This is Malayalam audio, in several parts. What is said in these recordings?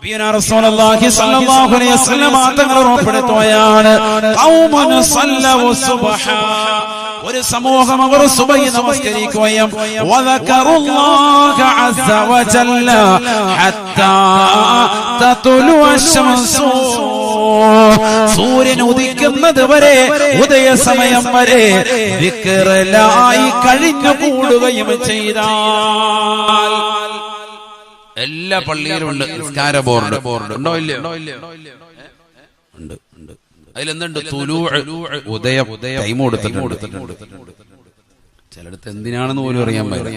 നബിയുനാ റസൂലുള്ളാഹി സ്വല്ലല്ലാഹു അലൈഹി വസല്ലം തങ്ങൾ ഉറപ്പെടുത്തുകയാണ് ഖൗമുൻ സല്ലവു സുബ്ഹ, ഒരു സമൂഹം അവർ സുബഹി നമസ്കരിക്കുകയും വദകറുല്ലാഹ അസ്സ വജല്ല ഹത്താ തത്ലുഅ അശ്ശംസു, സൂര്യൻ ഉദിക്കുന്നത് വരെ, ഉദയസമയം വരെ ദിക്റിലായി കഴിഞ്ഞു കൂടുകയും ചെയ്താൽ. എല്ലാ പള്ളിയിലും ഉണ്ട് നിസ്കാര ബോർഡ്. ഉണ്ടോ ഇല്ലയോ? ഉണ്ട്. അതിലെന്തുണ്ട്? ഉദയം ടൈം കൊടുത്തിട്ടുണ്ട്. ചിലടത്ത് എന്തിനാണെന്ന് പോലും അറിയാൻ പറ്റും.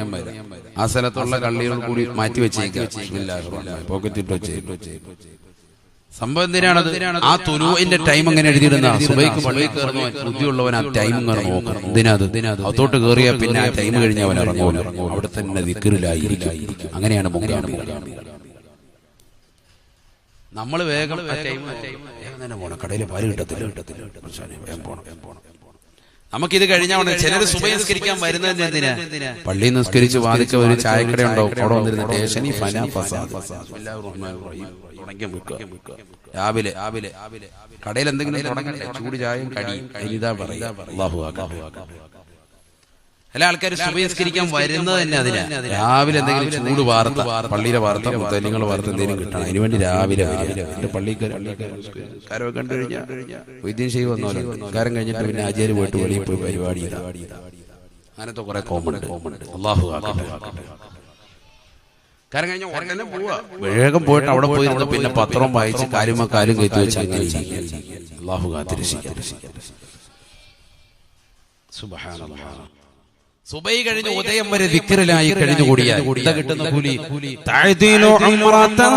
ആ സ്ഥലത്തുള്ള കള്ളികൾ കൂടി മാറ്റി വെച്ചേക്കാം, പോക്കറ്റിട്ട് വെച്ചേക്കും. സംഭവം എന്തിനാണത്? ആ തുലൂഇന്റെ ടൈം അങ്ങനെ എഴുതിയിടുന്ന സുബൈക്ക് പള്ളിയിൽ കയറുന്ന ബുദ്ധിയുള്ളവൻ ആ ടൈം ഇങ്ങനെ നോക്കണം. എന്തിനാത്? അകത്തോട്ട് കയറിയാൽ പിന്നെ ആ ടൈം കഴിഞ്ഞ് അവൻ ഇറങ്ങുമല്ലോ, അവിടെ തന്നെ ദിക്റിലായിരിക്കും. അങ്ങനെയാണ് മുൻഗാമി. നമ്മള് വേഗം തന്നെ പോണം, കടയിൽ പാല് കിട്ടത്തില്ല, വേഗം പോണം. നമുക്കിത് കഴിഞ്ഞാൽ ഉടനെ ചിലര് സുബഹി നിസ്കരിക്കാൻ വരുന്നത് എന്തിനാ? പള്ളി നിസ്കരിച്ച് വാദിച്ച ഒരു ചായക്കട ഉണ്ടാവും, അവിടെ വന്നിരുന്നിട്ട് ഏശനി ഫന ഫസാദ് രാവിലെ കടയിൽ എന്തെങ്കിലും തുടങ്ങട്ടെ, ചൂട് ചായയും കടിയും ഇതാ പറയാ. അല്ലാഹു അക്ബർ. എല്ലാ ആൾക്കാരും സുബഹി നിസ്കരിക്കാൻ വരുന്നത് തന്നെ അതിനാ. രാവിലെ എന്തെങ്കിലും ചൂട് വാർത്ത, പള്ളിയിലെ വാർത്ത, മുത്തലിങ്ങൾ വാർത്ത എന്തെങ്കിലും കിട്ടണം, അതിനുവേണ്ടി രാവിലെ പള്ളിക്കാരൊക്കെ കണ്ടു കഴിഞ്ഞാൽ വൈദ്യം ചെയ്ത് വന്നോല്ലോ. കാരം കഴിഞ്ഞിട്ട് പിന്നെ ആചാര്യ പോയിട്ട് വെളിയിൽ പോയി പരിപാടി അങ്ങനത്തെ കുറെ കോമണ്ട്. അല്ലാഹു അക്ബർ. കാരം കഴിഞ്ഞ ഉടനെ പോവാ, വേഗം പോയിട്ട് അവിടെ പോയിരുന്ന പിന്നെ പത്രം വായിച്ച് കാര്യം കയറ്റി വെച്ച് അങ്ങനെ അല്ലാഹു കാത്തിരക്ഷിക്കട്ടെ. സുബ്ഹാനല്ലാഹ്. സുബൈ കഴിഞ്ഞ് ഉദയം വരെ ദിക്റിലായി കഴിഞ്ഞുകൂടിയാൽ എന്താ കിട്ടുന്ന കൂലി? തഅദീലു ഉംറതൻ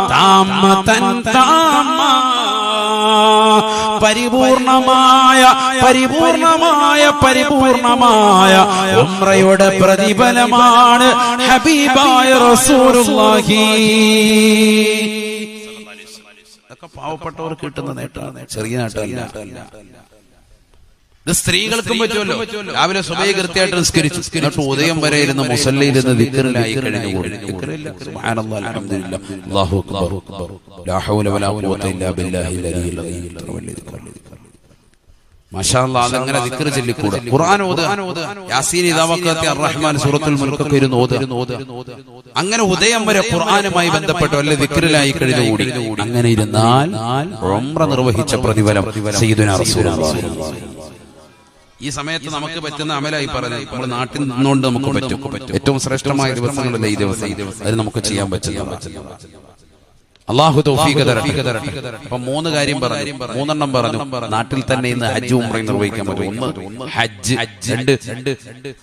താമ്മതൻ താമ്മ, പരിപൂർണമായ ഉംറയുടെ പ്രതിഫലമാണ് ഹബീബായ റസൂലുള്ളാഹി. അതൊക്കെ പാവപ്പെട്ടവർക്ക് കിട്ടുന്ന നേട്ടമാണ്, ചെറിയ നേട്ടമല്ല. ഇത് സ്ത്രീകൾക്കും പറ്റുമല്ലോ. രാവിലെ സുബഹി കൃത്യമായിട്ട് നിസ്കരിച്ചു, എന്നിട്ട് ഉദയം വരെ ഇരുന്ന് മുസല്ലയിൽ നിന്ന് ദിക്റിലായി കഴിഞ്ഞുകൂടി. സുബ്ഹാനല്ലാഹ്, അൽഹംദുലില്ലാഹ്, അല്ലാഹു അക്ബർ, ലാ ഹൗല വലാ ഖുവത ഇല്ലാ ബില്ലാഹിൽ അലിയിൽ അദീം. മാഷാ അല്ലാഹ്, അതങ്ങനെ ദിക്ർ ചൊല്ലിക്കൂടാ. ഖുർആൻ ഓതുക, യാസീൻ ഇദാ വഖഅത്തി അർറഹ്മാൻ, സൂറത്തുൽ മുൽക്കൊക്കെ ഇരുന്ന് ഓതുക. അങ്ങനെ ഉദയം വരെ ഖുർആനുമായി ബന്ധപ്പെട്ട വല്ല ദിക്റിലായി കഴിഞ്ഞുകൂടി. അങ്ങനെ ഇരുന്നാൽ ഉംറ നിർവഹിച്ച പ്രതിഫലം സയ്യിദുനാ റസൂലുള്ളാഹി. ഈ സമയത്ത് നമുക്ക് പറ്റുന്ന അമലായി പറഞ്ഞത്, നമ്മുടെ നാട്ടിൽ നിന്നുകൊണ്ട് നമുക്ക് പറ്റും. ഏറ്റവും ശ്രേഷ്ഠമായ ദിവസങ്ങളല്ല ഈ ദിവസം, അത് നമുക്ക് ചെയ്യാൻ പറ്റില്ല. അല്ലാഹു തൗഫീഖ് തരട്ടെ. അപ്പൊ 3 കാര്യം പറഞ്ഞു, 3 പറഞ്ഞു. നാട്ടിൽ തന്നെ ഇന്ന് ഹജ്ജ് ഉംറയും നിർവഹിക്കാൻ പറ്റും. 1 ഹജ്ജ്, 2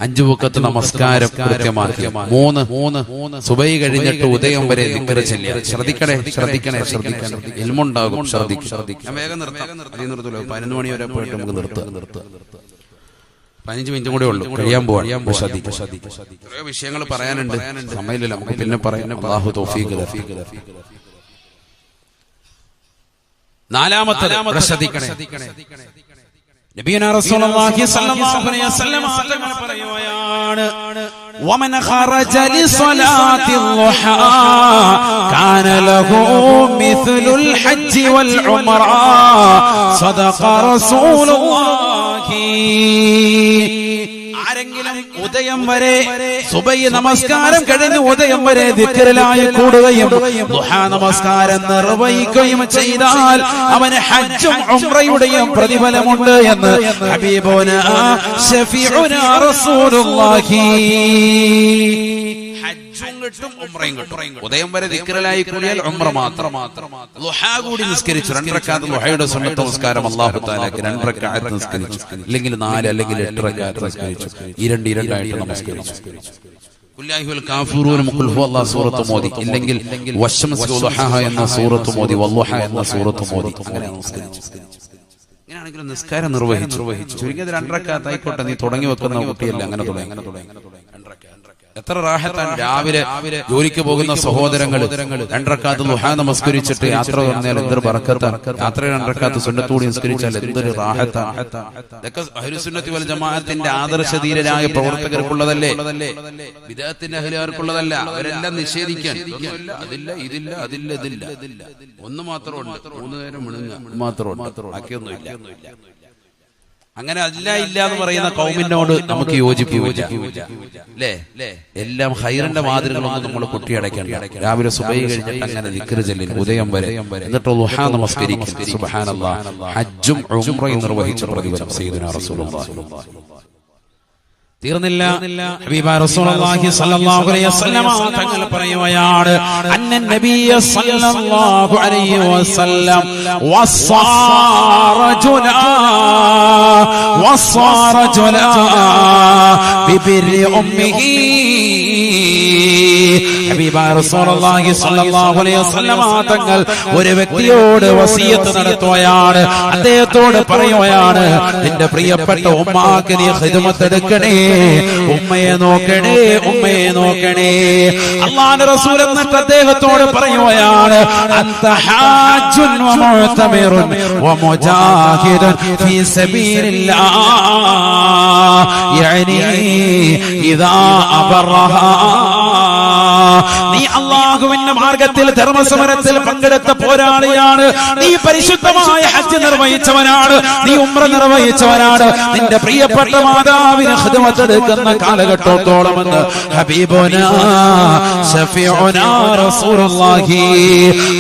5 വഖത്ത് നമസ്കാരം കൃത്യമാക്കി, 3 സുബഹി കഴിഞ്ഞിട്ട് ഉദയം വരെ ദിക്ർ ചൊല്ലുക. ശ്രദ്ധിക്കണേ. ഇൽമുണ്ടാകും, ശ്രദ്ധിക്കണം. ഞാൻ വേഗം നിർത്താം, 11 മണി വരെ പോയിട്ട് നമുക്ക് നിർത്താം. 15 മിനിറ്റും കൂടെ ഉള്ളൂ, കഴിയാൻ പോവാൻ. കുറേ വിഷയങ്ങൾ പറയാനുണ്ട്, സമയമില്ല, നമുക്ക് പിന്നെ പറയാൻ. അല്ലാഹു തൗഫീഖ് തരട്ടെ. 4-മത്തത് ശ്രദ്ധിക്കണേ. നബിയുനാ റസൂലുള്ളാഹി സ്വല്ലല്ലാഹു അലൈഹി വസല്ലം തങ്ങൾ പറയുകയാണ്, വമൻ ഖറജ ലിസ്വലാത്തി ളുഹാ കാന ലഹു മിസ്ലുൽ ഹജ്ജി വൽ ഉംറ സദഖ റസൂലുള്ളാഹി. ആരെങ്കിലും ഉദയം വരെ സുബഹി നമസ്കാരം കഴിഞ്ഞ് ഉദയം വരെ ദിക്റിലായി കൂടുകയും ദുഹാ നമസ്കാരം നിർവഹിക്കുകയും ചെയ്താൽ അവന് ഹജ്ജും ഉംറയുടെയും പ്രതിഫലമുണ്ട് എന്ന് ഹബീബുനാ ശഫീഉനാ റസൂലുള്ളാഹി. ഹജ്ജും കിട്ടും, ഉംറയും കിട്ടും. ഉദയം വരെ ദിക്റിലായി കൂടിയാൽ ഉംറ മാത്രം. ളുഹാ കൂടി നിസ്കരിച്ചു, 2 റക്അത്ത് ളുഹയുടെ സുന്നത്ത് നമസ്കാരം അല്ലാഹു തആലക്ക് 2 റക്അത്ത് നിസ്കരിച്ചു, അല്ലെങ്കിൽ 4 അല്ലെങ്കിൽ 8 റക്അത്ത് നിസ്കരിച്ചു. ഈ 2 ആയിട്ട് നമസ്കരിച്ചു. കുല്ലാഹിൽ കാഫിറൂൻ ഖുൽ ഹുവല്ലാഹു സൂറത്ത് മോദി, ഇല്ലെങ്കിൽ വശംസി വളുഹാ എന്ന സൂറത്ത് മോദി, വളുഹ എന്ന സൂറത്ത് മോദി. അങ്ങനെ നമസ്കരിച്ചു. ഇങ്ങനെയാണെങ്കിലും നിസ്കാരം നിർവഹിച്ചു. ചുരുങ്ങിയത് 2 റക്അത്ത് ആയിക്കോട്ടെ. നീ തുടങ്ങി വെക്കുന്ന കുട്ടിയല്ല, അങ്ങനെ തുടങ്ങി 2 റക്അത്ത്. എത്ര റാഹത്താണ്. രാവിലെ ജോലിക്ക് പോകുന്ന സഹോദരങ്ങൾ 2 റക്അത്ത് ദുഹാ നമസ്കരിച്ചിട്ട് യാത്ര തുടങ്ങിയാൽ എന്തൊരു ബർക്കത്താണ്. യാത്ര 2 റക്അത്ത് സുന്നത്തൂടി നമസ്കരിച്ചാൽ എന്തൊരു റാഹത്താണ്. ഇതൊക്കെ അഹ്ലുസുന്നത്തി വൽ ജമാഅത്തിന്റെ ആദർശധീരരായ പ്രവർത്തകർക്കുള്ളതല്ലേ, ബിദ്അത്തിന്റെ അഹ്ലുകാർക്കുള്ളതല്ല. അവരെല്ലാം നിഷേധിക്കാൻ അതില്ല ഇതില്ല അതില്ല ഇതില്ല, ഒന്ന് മാത്രമുണ്ട്, 3 നേരം മുണുങ്ങ മാത്രമുണ്ട്, ബാക്കിയൊന്നുമില്ല. അങ്ങനെ അല്ല ഇല്ല എന്ന് പറയുന്ന കൗമിനോട് നമുക്ക് യോജിപ്പില്ല അല്ലേ. എല്ലാം ഖൈറിന്റെ മാതൃകളൊന്നും നമ്മൾ കുട്ടിയടയ്ക്കണ്ട. രാവിലെ സുബഹി കഴിഞ്ഞിട്ട് അങ്ങനെ ദിക്റ് ചൊല്ലി ഉദയം വരെ, എന്നിട്ട് ദുഹാ നമസ്കരിക്കും. സുബ്ഹാനല്ലാഹ്, ഹജ്ജും ഉംറയും നിർവഹിച്ച പ്രതിഫലം സയ്യിദുനാ റസൂലുള്ളാഹി. തീർന്നില്ല. ഹബീബായ റസൂലുള്ളാഹി സ്വല്ലല്ലാഹു അലൈഹി വസല്ലം തങ്ങൾ പറയുകയാണ്, അന്നൻ നബിയ സ്വല്ലല്ലാഹു അലൈഹി വസല്ലം വസ്സാറജുലാ ബിബിർരി ഉമ്മിഹി. ഹബീബായ റസൂലുള്ളാഹി സ്വല്ലല്ലാഹു അലൈഹി വസല്ലം തങ്ങൾ ഒരു വ്യക്തിയോട് വസിയത്ത് നടത്തുകയാണ്. അദ്ദേഹത്തോട് പറയുകയാണ്, നിന്റെ പ്രിയപ്പെട്ട ഉമ്മാക്ക് നീ ഖിദ്മത്ത് എടുക്കണേ, ഉമ്മയെ നോക്കണേ, ഉമ്മയെ നോക്കണേ. അല്ലാഹുവിന്റെ റസൂൽ എന്നിട്ട് അദ്ദേഹത്തോട് പറയുകയാണ്, അൻത ഹാജുൻ വ മുഅ്തമിറുൻ വ മുജാഹിദുൻ ഫീ സബീലില്ലാഹ് യഅനി ഇദാ അബറഹാ. നീ അല്ലാഹുവിന്റെ മാർഗത്തിൽ ധർമ്മസമരത്തിൽ പങ്കെടുത്ത പോരാളിയാണ്. നീ പരിശുദ്ധമായ ഹജ്ജ് നിർവഹിച്ചവനാണ്, നീ ഉംറ നിർവഹിച്ചവനാണ്. നിന്റെ പ്രിയപ്പെട്ട മാതാവിന് ഖിദ്മത്ത് എടുക്കുന്ന കാലഘട്ടത്തോളമെന്ന് ഹബീബുനാ ശഫീഉനാ റസൂലുള്ളാഹി.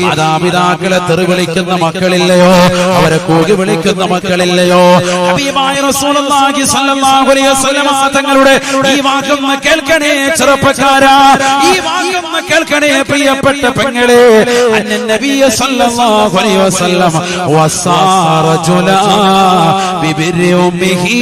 മാതാപിതാക്കളെ തെറി വിളിക്കുന്ന മക്കളില്ലയോ, അവരെ കൂകി വിളിക്കുന്ന മക്കളില്ലയോ? ഹബീബായ റസൂലുള്ളാഹി സ്വല്ലല്ലാഹു അലൈഹി വസല്ലം തങ്ങളുടെ ഈ വാക്കൊന്ന് കേൾക്കണേ ചെറുപ്പക്കാരാ, ഈ വാക്കൊന്ന് കേൾക്കണേ പ്രിയപ്പെട്ട പെങ്ങളെ. അന്നൻ നബിയ സ്വല്ലല്ലാഹു അലൈഹി വസല്ലം വസ്സാറജുലാ ബിബിർരി ഉമ്മിഹി.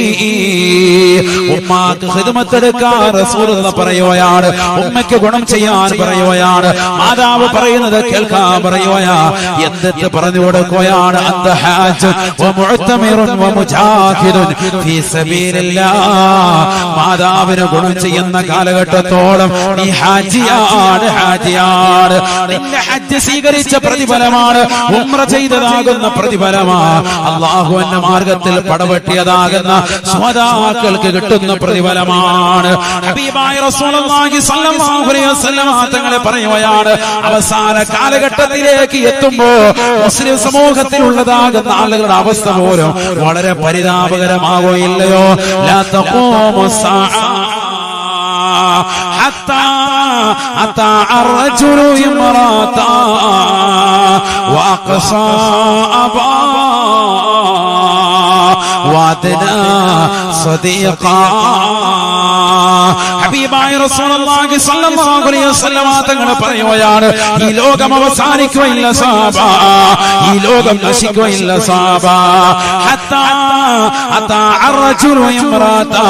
ഉമ്മാക്ക് ഖിദ്മത്ത് എടുക്കാൻ റസൂലുള്ളാഹി പറയുകയാണ്, ഉമ്മയ്ക്ക് ഗുണം ചെയ്യാൻ പറയുകയാണ്, മാതാവ് പറയുന്നത് കേൾക്കാൻ പറയുകയാ. എന്നിട്ട് പറഞ്ഞു കൊടുക്കുകയാണ്, അന്ത ഹാജുൻ വ മുഅ്തമിറുൻ വ മുജാഹിദുൻ ഫീ സബീലില്ലാഹ്. മാതാവിന് ഗുണം ചെയ്യുന്ന കാലഘട്ടത്തോളം നീ ഹാജിയാണ്, ഹാജിയാണ്. നിന്റെ ഹജ്ജ് സ്വീകരിച്ച പ്രതിഫലമാണ്, ഉംറ ചെയ്തതാകുന്ന പ്രതിഫലമാണ്, അല്ലാഹുവിന്റെ മാർഗത്തിൽ പടവെട്ടിയതാകുന്ന സ്വഹാബാക്കൾക്ക് കിട്ടുന്ന പ്രതിഫലമാണ്. ഹബീബായ റസൂലുള്ളാഹി സ്വല്ലല്ലാഹു അലൈഹി വസല്ലം തങ്ങളെ പറയുകയാണ്, അവസാന കാലഘട്ടത്തിലേക്ക് എത്തുമ്പോൾ മുസ്ലിം സമൂഹത്തിലുള്ളതാകുന്ന ആളുകളുടെ അവസ്ഥ പോലും വളരെ പരിതാപകരമാവുകയില്ലയോ? ലാ തഖൂമു സ്സാഅ ഹത്താ അതാ അർജുലു ഇംറാതാ വഅഖസാ അബാ വഅദ്നാ സദീഖാ. ഹബീബായ റസൂലുള്ളാഹി സ്വല്ലല്ലാഹു അലൈഹി വസല്ലം തങ്ങൾ പറയുകയാണ്, ഈ ലോകം അവസാനിക്കുകയില്ല സഹാബ, ഈ ലോകം നശിക്കുകയില്ല സഹാബ. ഹത്താ അതാ അർജുലു ഇംറാതാ.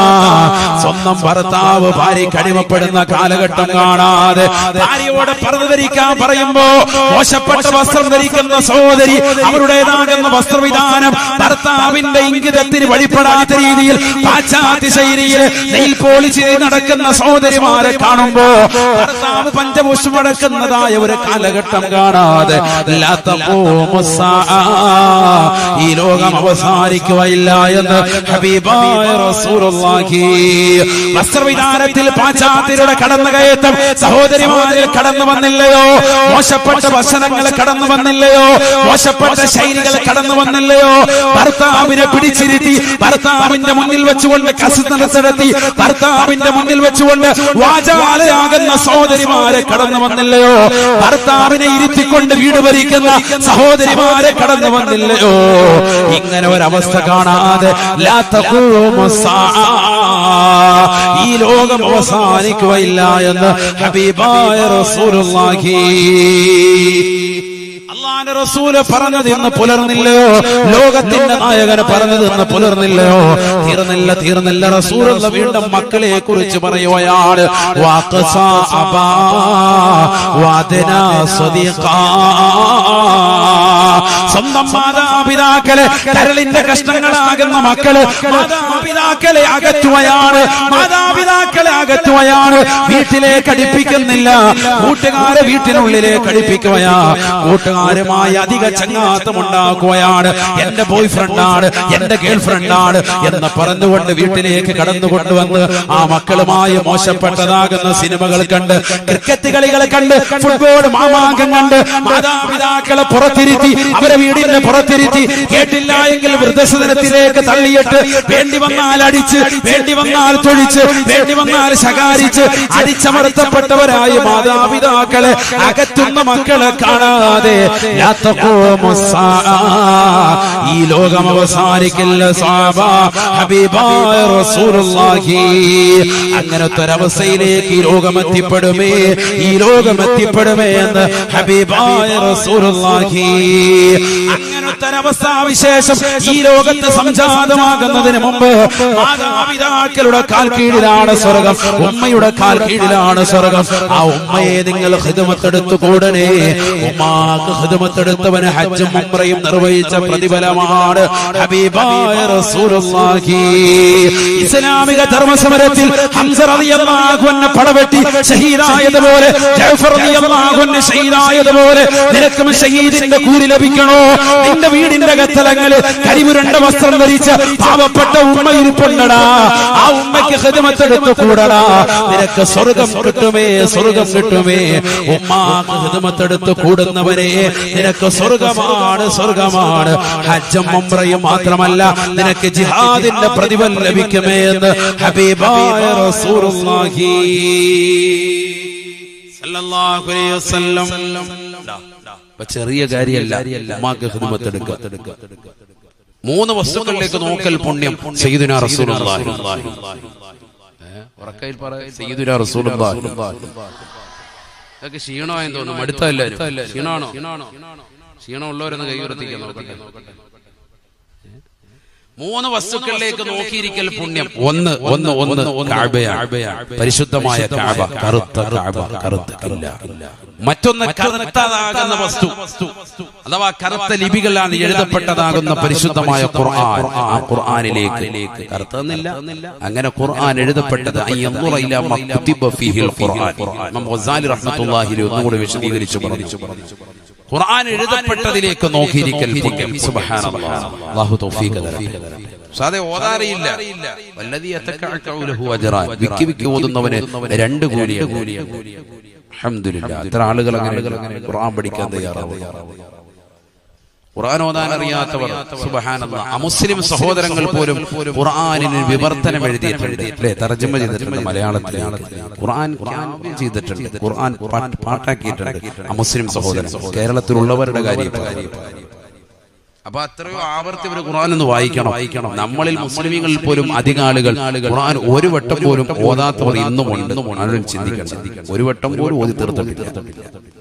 സ്വന്തം ഭർത്താവ് ഭാര്യയ്ക്ക് അടിമപ്പെടുന്ന കാലഘട്ടം കാണാതെ ഭാര്യയോട് പർദ്ദ ധരിക്കാൻ പറയുമ്പോ മോശപ്പെട്ട വസ്ത്രം ധരിക്കുന്ന സഹോദരി അവരുടേതാകുന്ന വസ്ത്രവിധാനം ഭർത്താവിന്റെ ഇംഗിതത്തിന് വഴിപ്പെടാത്ത രീതിയിൽ പാശ്ചാത്യ ശൈലിയിൽ നെയിൽ പോളിച്ച് നടക്കുന്ന സഹോദരിമാരെ കാണുമ്പോ ഭർത്താവ് പഞ്ചപുഷ്പം അടക്കുന്നതായ ഒരു കാലഘട്ടം കാണാതെ ലാ തഖൂമു സ്സാഅ. ഈ ലോകം അവസാനിക്കുകയില്ല എന്ന് ഹബീബായ റസൂലുള്ളാഹി. വസ്ത്രവിധാനത്തിൽ പാശ്ചാത്യരുടെ കടന്നുകയറ്റം സഹോദരിമാരിൽ കടന്നു വന്നില്ലയോ? മോശപ്പെട്ട ഭക്ഷണങ്ങൾ കടന്നു വന്നില്ലയോ? മോശപ്പെട്ട ശൈലികൾ കടന്നു വന്നില്ലയോ? ഭർത്താവിനെ പിടിച്ചിരുത്തി ഭർത്താവിന്റെ മുന്നിൽ വെച്ചുകൊണ്ട് കസരത്തി ഭർത്താവിന്റെ മുന്നിൽ വെച്ചുകൊണ്ട് വാചാലയാകുന്ന സഹോദരിമാരെ കടന്നു വന്നില്ലയോ? ഭർത്താവിനെ ഇരുത്തിക്കൊണ്ട് വീട് ഭരിക്കുന്ന സഹോദരിമാരെ കടന്നു വന്നില്ലയോ? ഇങ്ങനെ ഒരവസ്ഥ കാണാതെ ലാ തഖൂമു സ്സാഅ. ഈ ലോകം അവസാനിക്കുകയില്ല എന്ന് ഹബീബായ റസൂലുള്ളാഹി. അല്ലാഹുവിന്റെ റസൂൽ പറഞ്ഞത് ഇന്ന് പുലർന്നില്ലയോ? ലോകത്തിന്റെ നായകൻ പറഞ്ഞത് ഇന്ന് പുലർന്നില്ലയോ? തീർന്നില്ല. റസൂലുള്ള വീണ്ടും മക്കളെ കുറിച്ച് പറയുകയാണ്, വഅഖസാ അബാ വഅദ്നാ സദീഖാ. സ്വന്തം മാതാപിതാക്കളെ കരളിന്റെ കഷ്ണങ്ങളാകുന്ന മക്കള് മാതാപിതാക്കളെ അകറ്റുകയാണ്, മാതാപിതാക്കളെ അകറ്റുകയാണ്. വീട്ടിലേക്ക് അടുപ്പിക്കുന്നില്ല, കൂട്ടുകാരെ വീട്ടിനുള്ളിലേക്ക് അടുപ്പിക്കുകയാ, കൂട്ടുകാരുമായി അധിക ചങ്ങാത്തം ഉണ്ടാക്കുകയാണ്. എന്റെ ബോയ് ഫ്രണ്ടാണ്, എന്റെ ഗേൾ ഫ്രണ്ടാണ് എന്ന് പറഞ്ഞുകൊണ്ട് വീട്ടിലേക്ക് കടന്നുകൊണ്ടുവന്ന് ആ മക്കളുമായി മോശപ്പെട്ടതാകുന്ന സിനിമകൾ കണ്ട്, ക്രിക്കറ്റ് കളികൾ കണ്ട്, ഫുട്ബോൾ മാമാങ്കം കണ്ട് മാതാപിതാക്കളെ പുറത്തിരുത്തി, അവരെ വീടിന്റെ പുറത്തിരുത്തി, കേട്ടില്ല എങ്കിൽ വൃദ്ധസദനത്തിലേക്ക് തള്ളിയിട്ട് വേണ്ടി വന്നാൽ അടിച്ച്, വേണ്ടി വന്നാൽ തൊഴിച്ച്, വേണ്ടി വന്നാൽ ശകാരിച്ച് അടിച്ചമർത്തപ്പെട്ടവരായ മാതാപിതാക്കളെ അകറ്റുന്ന മക്കളെ കാണാതെ ഈ ലോകം അവസാനിക്കില്ല സഹാബാ. ഹബീബായ റസൂലുള്ളാഹി അങ്ങനത്തെ ഒരവസ്ഥയിലേക്ക് ഈ ലോകം എത്തിപ്പെടുമേ, ഈ ലോകം എത്തിപ്പെടുമേ എന്ന് ഹബീബായ റസൂലുള്ളാഹി. അങ്ങനത്തെ ഒരവസ്ഥാവിശേഷം ഈ ലോകത്ത് സംജാതമാകുന്നതിന് മുമ്പ് മാതാപിതാക്കളുടെ കാൽ കീഴിലാണ് സ്വർഗം, ഉമ്മയുടെ കാൽ കീഴിലാണ് സ്വർഗം. ആ ഉമ്മയെ നിങ്ങൾ ഖിദ്മത്തെടുത്തു കൂടണേ. ഉമ്മാക്ക് ഖിദ്മത്തെടുത്തവന് ഹജ്ജും ഉംറയും നിർവഹിച്ച പ്രതിഫലമാണ് ഹബീബായ റസൂലുള്ളാഹി. ഇസ്ലാമിക ധർമ്മസമരത്തിൽ ഹംസ റളിയല്ലാഹു അൻഹു പടവെട്ടി ഷഹീദായതുപോലെ, ജഅഫർ റളിയല്ലാഹു അൻഹു ഷഹീദായതുപോലെ നിനക്കും ഷഹീദിന്റെ കൂലി ലഭിക്കണോ? നിന്റെ വീടിന്റെ കത്തലങ്ങളിൽ കരിമുരണ്ട വസ്ത്രം ധരിച്ച പാവപ്പെട്ട ഉമ്മ ഇരിപ്പുണ്ടടാ, ആ ഉമ്മയ്ക്ക് ഖിദ്മത്തെടുത്തു കൂടടാ, നിനക്ക് സ്വർഗം കിട്ടുമേ, സ്വർഗം കിട്ടുമേ. ഉമ്മാക്ക് ഖിദ്മത്തെടുത്തു കൂടുന്നവനെ നിനക്ക് സ്വർഗമാണ്, സ്വർഗമാണ്. ഹജ്ജും ഉംറയും മാത്രമല്ല, നിനക്ക് ജിഹാദിന്റെ പ്രതിഫലം ലഭിക്കുമേ എന്ന് ഹബീബായ റസൂലുള്ളാഹി സല്ലല്ലാഹു അലൈഹി വസല്ലം. ചെറിയ കാര്യമല്ല ഉമ്മാക്ക് ഖിദ്മത്തെടുക്കുക. 3 വസ്തുക്കളിലേക്ക് നോക്കൽ പുണ്യം സയ്യിദുനാ റസൂലുള്ളാഹി. ഉറക്കയിൽ പറ സയ്യിദുനാ റസൂലുള്ളാഹി. ഇതൊക്കെ ക്ഷീണമായെന്ന് തോന്നുന്നു, മടുത്തല്ലാരും. ക്ഷീണമാണോ? ക്ഷീണമുള്ളവരെന്ന് കൈ ഉയർത്തിക്കാൻ നോക്കട്ടെ. 3 വസ്തുക്കളിലേക്ക് നോക്കിയിരിക്കൽ പുണ്യം. ഒന്ന് കഅബയാണ്, പരിശുദ്ധമായ കഅബ, കറുത്ത കഅബ, കറുത്തില്ല. മറ്റൊന്ന് കറുത്തതാകുന്ന വസ്തു അഥവാ കറുത്ത ലിപികളാണ് എഴുതപ്പെട്ടതാകുന്ന പരിശുദ്ധമായ ഖുർആൻ. ആ ഖുർആനിലേക്ക് കറുത്തെന്നില്ല, അങ്ങനെ ഖുർആൻ എഴുതപ്പെട്ടത് ഇമാം ഗസാലി റഹ്മത്തുള്ളാഹി അലൈഹി ഒന്നുകൂടി വിശദീകരിച്ചു പറഞ്ഞു. ഖുർആൻ എഴുതപ്പെട്ടതിലേക്ക് നോക്കിയിരിക്കൽ പുണ്യം. സുബ്ഹാനല്ലാഹ്, അല്ലാഹു തൗഫീഖ് തരട്ടെ. സാദെ ഓതാറിയില്ല, വല്ലദീ യതകഅഉ ലഹു അജ്റാൻ, വിക്കി ഓതുന്നവന് 2 കൂലിയാണ്. അൽഹംദുലില്ലാഹ്, എത്ര ആളുകൾ അങ്ങനെ ഖുർആൻ പഠിക്കാൻ തയ്യാറാവുക. ഖുർആൻ ഓതാൻ അറിയാത്തവർ, സുബ്ഹാനല്ലാഹ്, അമുസ്ലിം സഹോദരങ്ങൾ പോലും ഖുർആനിന് വിവർത്തനം എഴുതിയിട്ടുണ്ട്, അല്ലേ? തർജ്ജമ ചെയ്തിട്ടുണ്ട് മലയാളത്തിലേക്ക്. ഖുർആൻ കാവ്യം ചെയ്തിട്ടുണ്ട്, ഖുർആൻ പാട്ടാക്കിയിട്ടുണ്ട് അമുസ്ലിം സഹോദരൻ, കേരളത്തിലുള്ളവരുടെ കാര്യം. അപ്പൊ അത്രയോ ആവർത്തി ഒരു ഖുർആൻ ഒന്ന് വായിക്കണം. നമ്മളിൽ മുസ്ലിമീങ്ങളിൽ പോലും അധികം ആളുകൾ ഖുർആൻ ഒരു വട്ടം പോലും ഓതാത്തവർ ഇന്നുമുണ്ട്. ആരും ചിന്തിക്കണം, ഒരു വട്ടം പോലും ഓതി തീർത്തിട്ടില്ല.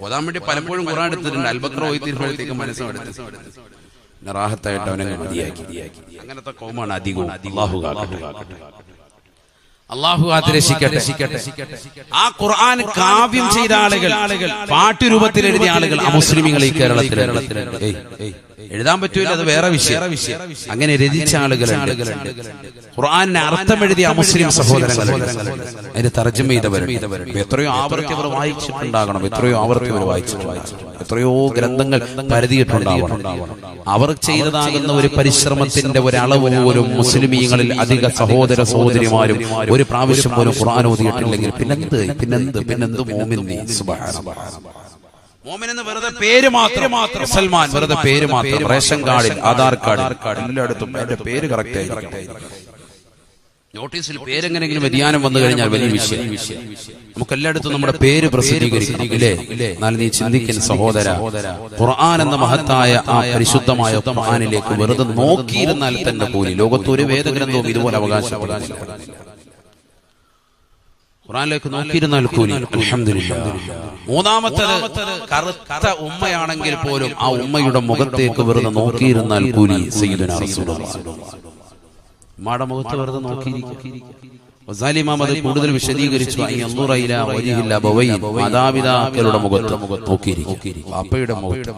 ഓതാൻ വേണ്ടി പലപ്പോഴും ഖുർആൻ എടുത്തിട്ടുണ്ട്, അൽബക്ര ഓതി തീർപ്പോഴത്തേക്ക് മനസ്സെടുത്ത് റാഹത്തായിട്ട് അവനെ മതിയാക്കി. അങ്ങനത്തെ കൗമാണ് അധികവും. അള്ളാഹു ആദരശിക്കട്ടെ. ആ ഖുർആൻ കാവ്യം ചെയ്ത ആളുകൾ, പാട്ടുരൂപത്തിൽ എഴുതിയ ആളുകൾ അമുസ്ലിമീങ്ങൾ ഈ കേരളത്തിൽ എഴുതാൻ പറ്റൂല, അത് വേറെ വിഷയം. അങ്ങനെ രചിച്ച ആളുകളുണ്ട്. ഖുർആനിന് അർത്ഥം എഴുതിയ അമുസ്ലിം സഹോദരങ്ങളുണ്ട്, അതിന് തർജ്ജമ ചെയ്തവരുണ്ട്. എത്രയോ ആവർത്തി അവർ വായിച്ചിട്ടുണ്ടാകണം, എത്രയോ ആവർത്തി അവർ വായിച്ചിട്ടുണ്ടാകണം, എത്രയോ ഗ്രന്ഥങ്ങൾ പരതിയിട്ടുണ്ടാവണം. അവർ ചെയ്തതാകുന്ന ഒരു പരിശ്രമത്തിന്റെ ഒരളവ് പോലും മുസ്ലിമീങ്ങളിൽ അധിക സഹോദര സഹോദരിമാരും ഒരു പ്രാവശ്യം പോലും ഖുർആൻ ഓതിയിട്ടില്ലെങ്കിൽ പിന്നെന്ത് മോമിൻ നീ. സുബ്ഹാനല്ലാഹ്, മോമിൻ എന്ന് വെറുതെ പേര് മാത്രം, സൽമാൻ വെറുതെ പേര് മാത്രം. റേഷൻ കാർഡിൽ, ആധാർ കാർഡിൽ, എല്ലായിടത്തും എന്റെ പേര് കറക്റ്റ് ആയിരിക്കണം. നോട്ടീസിൽ പേരെങ്ങനെങ്കിലും വ്യതിയാനം വന്നു കഴിഞ്ഞാൽ വലിയ വിഷയം. നമുക്ക് എല്ലായിടത്തും നമ്മുടെ പേര് പ്രസിദ്ധീകരിക്കണം, ഇല്ലേ? എന്നാൽ നീ ചിന്തിക്കുന്ന സഹോദര, ഖുർആൻ എന്ന മഹത്തായ ആ പരിശുദ്ധമായ ഖുർആനിലേക്ക് വെറുതെ നോക്കിയിരുന്നാൽ തന്നെ കൂലി. ലോകത്തൊരു വേദഗ്രന്ഥവും ഇതുപോലെ അവകാശപ്പെടാനില്ല. ഖുർആനിലേക്ക് നോക്കിയിരുന്നാൽ കൂലി. അൽഹംദുലില്ലാഹ്. 3-മത്തേത് കറുത്ത ഉമ്മയാണെങ്കിൽ പോലും ആ ഉമ്മയുടെ മുഖത്തേക്ക് വെറുതെ നോക്കിയിരുന്നാൽ കൂലി. സയ്യിദുനാ റസൂലുള്ളാഹി ഉമ്മയുടെ മുഖത്ത് വെറുതെ നോക്കിയിരിക്കും. അത് കൂടുതൽ വിശദീകരിച്ചു. മാതാപിതാക്കളുടെ മുഖത്ത് നോക്കിയിരിക്കും, അപ്പയുടെ മുഖത്ത്.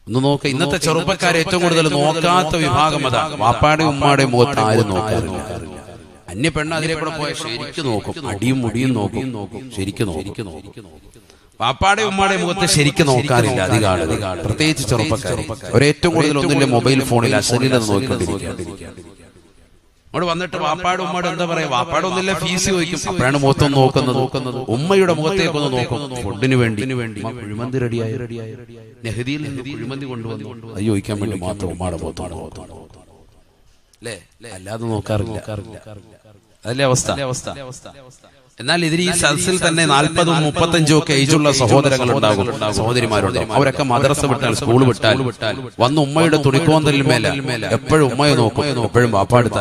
ഒന്ന് നോക്ക. ഇന്നത്തെ ചെറുപ്പക്കാരെ ഏറ്റവും കൂടുതൽ നോക്കാത്ത വിഭാഗം അതാണ്. വാപ്പാടെയും ഉമ്മാടെയും മുഖത്ത് ആരും നോക്കാറില്ല. അന്യ പെണ്ണ് അതിലെ കൂടെ പോയാൽ ശരിക്കും നോക്കും, അടിയും മുടിയും നോക്കും, ശരിക്കും നോക്കും. വാപ്പാടെ ഉമ്മാടെ മുഖത്ത് ശരിക്കും നോക്കാറില്ല അധികം ആളുകൾ, പ്രത്യേകിച്ച് ചെറുപ്പക്കാർ. അവരേറ്റവും കൂടുതൽ ഒന്നില്ല മൊബൈൽ ഫോണിൽ അശ്ലീലത നോക്കിക്കൊണ്ടിരിക്കുകയാണ്. അവിടെ വന്നിട്ട് വാപ്പാട് ഉമ്മയോട് എന്താ പറയാ, വാപ്പാട് ഒന്നില്ല ഫീസ് ചോദിക്കും, അപ്പോഴാണ് മുഖത്തൊന്ന് നോക്കുന്നത്. ഉമ്മയുടെ മുഖത്തേക്കൊന്ന് നോക്കും. ഫുഡിന് വേണ്ടി കുഴിമന്തി റെഡിയായി, നെഹദിയിൽ നിന്ന് കുഴിമന്തി കൊണ്ടുവന്നു, അത് ചോദിക്കാൻ വേണ്ടി മാത്രം ഉമ്മയുടെ മുഖത്താണ് അല്ലേ, അല്ലാതെ നോക്കാറില്ല. അതല്ലേ അവസ്ഥ. എന്നാൽ ഇതിന് ഈ സദസ്സിൽ തന്നെ 40 35 ഒക്കെ ഏജുള്ള സഹോദരങ്ങൾ ഉണ്ടാകും, സഹോദരിമാരുണ്ടാകും. അവരൊക്കെ മദ്രസ വിട്ടാൽ, സ്കൂൾ വിട്ടാൽ വന്ന് ഉമ്മയുടെ തുണിക്കോന്തലിൽ മേലെ എപ്പോഴും ഉമ്മയെ നോക്കും, എപ്പോഴും വാപ്പാടുത്ത.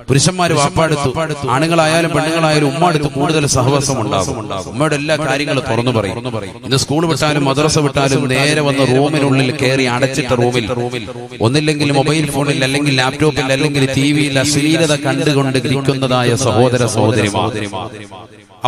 പുരുഷന്മാര് വാപ്പാടുത്തു, ആണുങ്ങളായാലും പെണ്ണുങ്ങളായാലും ഉമ്മ അടുത്ത് കൂടുതൽ സഹവാസം ഉണ്ടാകും. ഉമ്മയുടെ എല്ലാ കാര്യങ്ങളും തുറന്നു പറയും. ഇന്ന് സ്കൂൾ വിട്ടാലും മദ്രസ വിട്ടാലും നേരെ വന്ന് റൂമിനുള്ളിൽ കയറി അടച്ചിട്ട റൂമിൽ ഒന്നില്ലെങ്കിൽ മൊബൈൽ ഫോണിൽ, അല്ലെങ്കിൽ ലാപ്ടോപ്പിൽ, അല്ലെങ്കിൽ ടിവിയിൽ അശ്ലീലത കണ്ടുകൊണ്ട് ഇരിക്കുന്നതായ സഹോദര സഹോദരിമാർ,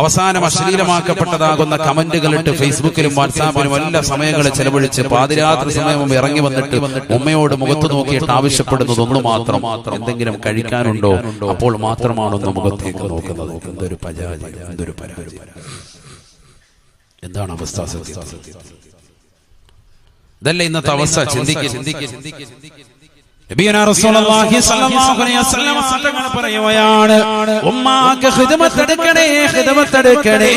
അവസാനം അശ്ലീലമാക്കപ്പെട്ടതാകുന്ന കമന്റുകളിട്ട് ഫേസ്ബുക്കിലും വാട്സാപ്പിലും എല്ലാ സമയങ്ങളിൽ ചെലവഴിച്ച് പാതിരാത്രി സമയം ഇറങ്ങി വന്നിട്ട് ഉമ്മയോട് മുഖത്ത് നോക്കിയിട്ട് ആവശ്യപ്പെടുന്നത് ഒന്ന് മാത്രം, എന്തെങ്കിലും കഴിക്കാനുണ്ടോ, അപ്പോൾ മാത്രമാണൊന്ന് മുഖത്തേക്ക് നോക്കുന്നത്. എന്തൊരു പരാതി, എന്തൊരു പരാതി. എന്താണ് അവസ്ഥ? ഇതല്ല ഇന്നത്തെ അവസ്ഥ. നബിയുനാ റസൂലുള്ളാഹി സ്വല്ലല്ലാഹു അലൈഹി വസല്ലം തങ്ങൾ പറയുകയാണ്, ഉമ്മാക്ക് ഖിദ്മത്ത് എടുക്കണേ.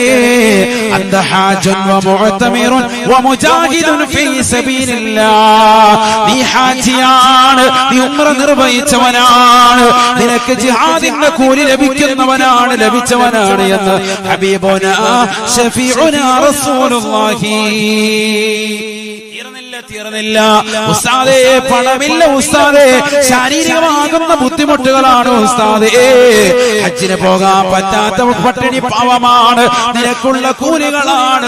അന്ത ഹാജുൻ വ മുഅ്തമിറുൻ വ മുജാഹിദുൻ ഫീ സബീലില്ലാഹ്. നീ ഹാജിയാണ്, നീ ഉംറ നിർവഹിച്ചവനാണ്, നിനക്ക് ജിഹാദിന്റെ കൂലി ലഭിച്ചവനാണ് എന്ന് ഹബീബുനാ ഷഫീഉനാ റസൂലുള്ളാഹി. തീർന്നില്ല ഉസ്താദേ, പണമില്ല ഉസ്താദേ, ശാരീരികമാകുന്ന ബുദ്ധിമുട്ടുകളാണ് ഉസ്താദേ, ഹജ്ജിന് പോകാൻ പറ്റാത്ത പട്ടിണി പാവമാണ്, നിനക്കുള്ള കൂലികളാണ്.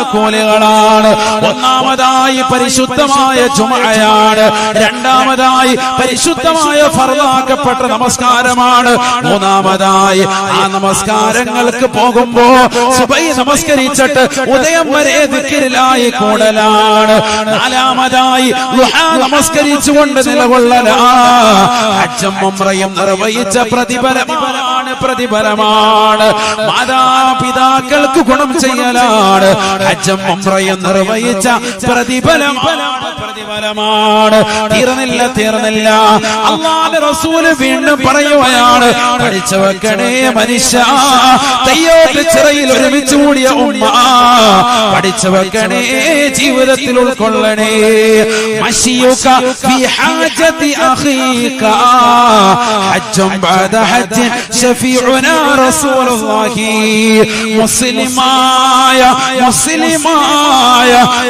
ഒന്നാമതായി പരിശുദ്ധമായ ജുമഅയാണ്, രണ്ടാമതായി പരിശുദ്ധമായ ഫർളാക്കപ്പെട്ട നമസ്കാരമാണ്, മൂന്നാമതായി ആ നമസ്കാരങ്ങൾക്ക് പോകുമ്പോ സുബഹി നമസ്കരിച്ചിട്ട് ഉദയം വരെ ദിക്റിലായി കൂടലാണ്, നാലാമതായി നമസ്കരിച്ചുകൊണ്ട് നിലകൊള്ളലാ. ഹജ്ജും ഉംറയും നിർവഹിച്ച പ്രതിഫലമാണ്. മാതാപിതാക്കൾക്ക് ഗുണം ചെയ്യലാണ്. ഹജ്ജും ഉംറയും നിർവഹിച്ച പ്രതിഫലമാണ്. തീർന്നില്ല. അല്ലാഹുവിന്റെ റസൂൽ വീണ്ടും പറയുകയാണ്, പഠിച്ചു വെക്കണേ മനുഷ്യ, തയ്യോട്ട് ചിറയിൽ ഒരുമിച്ച് കൂടിയ ഉമ്മ, പഠിച്ചു വെക്കണേ, ജീവിതത്തിൽ ഉൾക്കൊള്ളണേ. مشيك في حاجة أخيك حج بعد حج شفيعنا رسول الله. മുസ്ലിമായ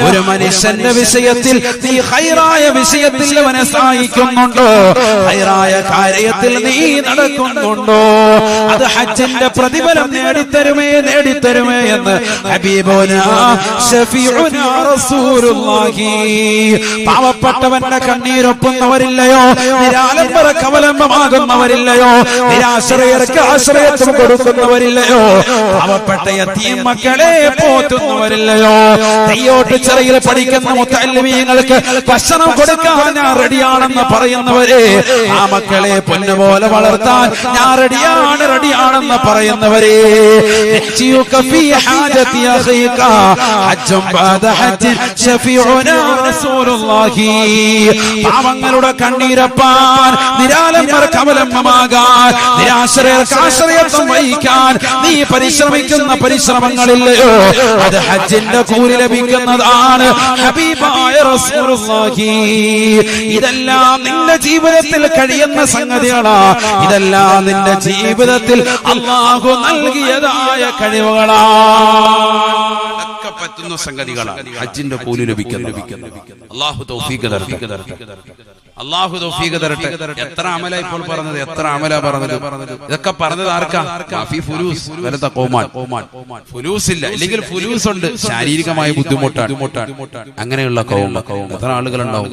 ഒരു മനുഷ്യന്റെ വിഷയത്തിൽ നീ ഖൈറായ വിഷയത്തിൽ അവനെ സഹായിക്കുന്നുണ്ടോ, ഖൈറായ കാര്യത്തിൽ നീ നടക്കുന്നുണ്ടോ, അത് ഹജ്ജിന്റെ പ്രതിഫലം നേടിത്തരുമേ എന്ന് ഹബീബുനാ ഷഫീഉനാ റസൂലുള്ളാഹി. പാവപ്പെട്ടവന്റെ കണ്ണീരൊപ്പുന്നവരില്ലയോ, നിരാലംബർക്ക് അവലംബമാകുന്നവരില്ലയോ, നിരാശ്രയർക്ക് ആശ്രയത്വം കൊടുക്കുന്നവരില്ലയോ, പാവപ്പെട്ട യതീം മക്കളെ പോറ്റുന്നവരില്ലയോ, തെയ്യോട്ട് ചെറിയിൽ പഠിക്കുന്ന മുത്തഅല്ലിമീങ്ങൾക്ക് ഭക്ഷണം കൊടുക്കാൻ ഞാൻ റെഡിയാണെന്ന് പറയുന്നവരെ, ആ മക്കളെ പൊന്നുപോലെ വളർത്താൻ ഞാൻ റെഡിയാണെന്ന് പറയുന്നവരെ, പാവങ്ങളുടെ കണ്ണീരപ്പാൻ, നിരാലംബർക്ക് അവലംബമാകാൻ, നിരാശ്രയർക്ക് ആശ്രയത്വം വഹിക്കാൻ നീ പരിശ്രമിക്കുന്ന പരിശ്രമങ്ങളില്ലയോ, അത് ഹജ്ജിന്റെ കൂലി ലഭിക്കുന്നതാണ്. ഹബീബായ റസൂലുള്ളാഹി, ഇതെല്ലാം നിന്റെ ജീവിതത്തിൽ കഴിയുന്ന സംഗതികളാ, ഇതെല്ലാം നിന്റെ ജീവിതത്തിൽ അല്ലാഹു നൽകിയതായ കഴിവുകളാണ്, പറ്റുന്ന സംഗതികളാണ്. ഹജ്ജിന്റെ കൂലി ലഭിക്കുന്നത് അല്ലാഹു തൗഫീഖ് തരട്ടെ. എത്ര അമല ഇപ്പോൾ പറഞ്ഞത്, എത്ര അമല പറഞ്ഞത്. ഇതൊക്കെ പറഞ്ഞത് ആർക്കാ? ഫുലൂസ് ഇല്ല, ഇല്ലെങ്കിൽ ഫുലൂസ് ഉണ്ട്, ശാരീരികമായ ബുദ്ധിമുട്ടാണ്. അങ്ങനെയുള്ള കൗമ എത്ര ആളുകളുണ്ടാവും.